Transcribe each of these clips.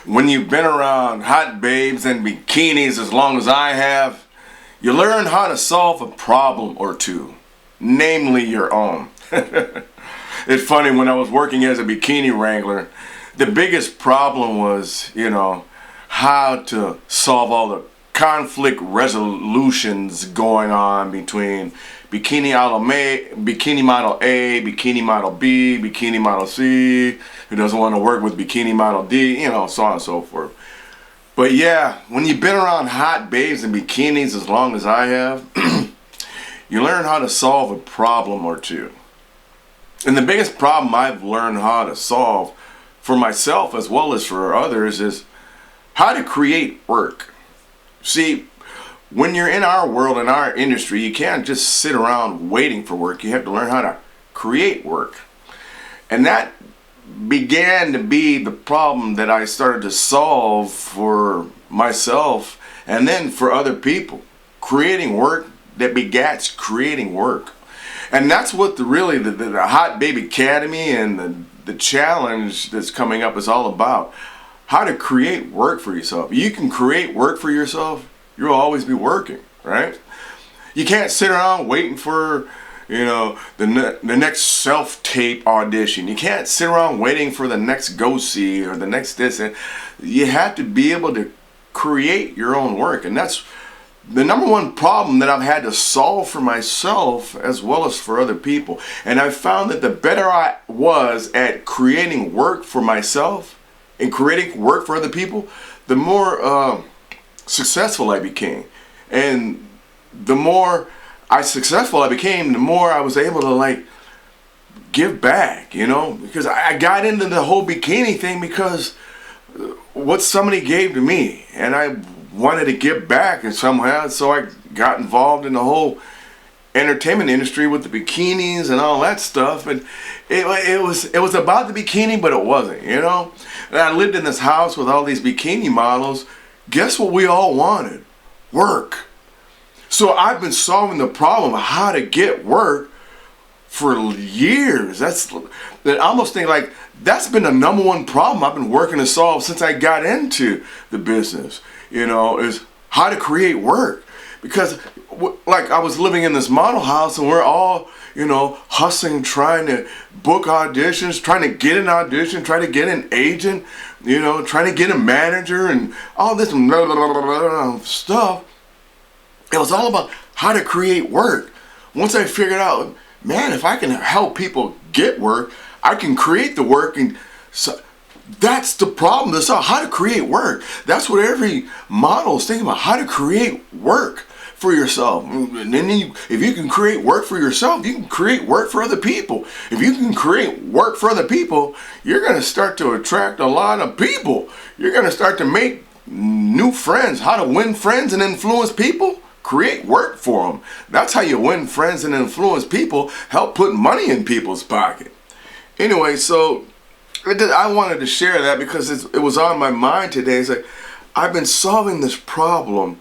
When you've been around hot babes and bikinis as long as I have, you learn how to solve a problem or two, namely your own. It's funny, when I was working as a bikini wrangler, the biggest problem was, how to solve all the conflict resolutions going on between bikini model A, bikini model B, bikini model C, who doesn't want to work with bikini model D, so on and so forth. But yeah, when you've been around hot babes and bikinis as long as I have, you learn how to solve a problem or two. And the biggest problem I've learned how to solve for myself as well as for others is how to create work. See, when you're in our world, in our industry, you can't just sit around waiting for work. You have to learn how to create work. And that began to be the problem that I started to solve for myself and then for other people. Creating work that begats creating work. And that's what the Hot Babe Academy and the challenge that's coming up is all about. How to create work for yourself. You can create work for yourself, you'll always be working, right? You can't sit around waiting for, the next self-tape audition. You can't sit around waiting for the next go-see or the next this. You have to be able to create your own work. And that's the number one problem that I've had to solve for myself as well as for other people. And I found that the better I was at creating work for myself and creating work for other people, the more successful I became. And the more successful I became, the more I was able to give back, because I got into the whole bikini thing because what somebody gave to me, and I wanted to give back in somehow, so I got involved in the whole entertainment industry with the bikinis and all that stuff. And it was about the bikini, but it wasn't, And I lived in this house with all these bikini models. Guess what we all wanted? Work. So I've been solving the problem of how to get work for years. I almost think that's been the number one problem I've been working to solve since I got into the business, is how to create work. Because I was living in this model house and we're all, hustling, trying to book auditions, trying to get an audition, trying to get an agent, trying to get a manager and all this blah, blah, blah, blah, stuff. It was all about how to create work. Once I figured out, man, if I can help people get work, I can create the work. And so that's the problem. That's how to create work. That's what every model is thinking about, how to create work for yourself. And then if you can create work for yourself, you can create work for other people. If you can create work for other people, you're going to start to attract a lot of people. You're going to start to make new friends. How to win friends and influence people? Create work for them. That's how you win friends and influence people. Help put money in people's pocket. Anyway, so I wanted to share that because it was on my mind today. It's I've been solving this problem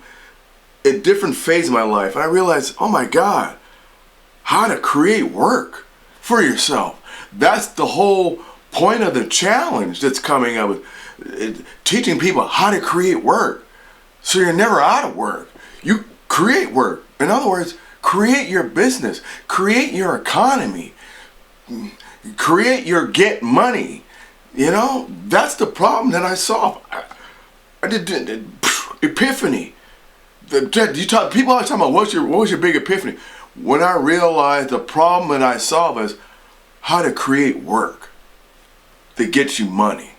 at different phases of my life. And I realized, oh my God, how to create work for yourself. That's the whole point of the challenge that's coming up with teaching people how to create work. So you're never out of work. You create work. In other words, create your business, create your economy, create your get money. That's the problem that I solved. I did epiphany. People always talking about what was your big epiphany? When I realized the problem that I solved is how to create work that gets you money.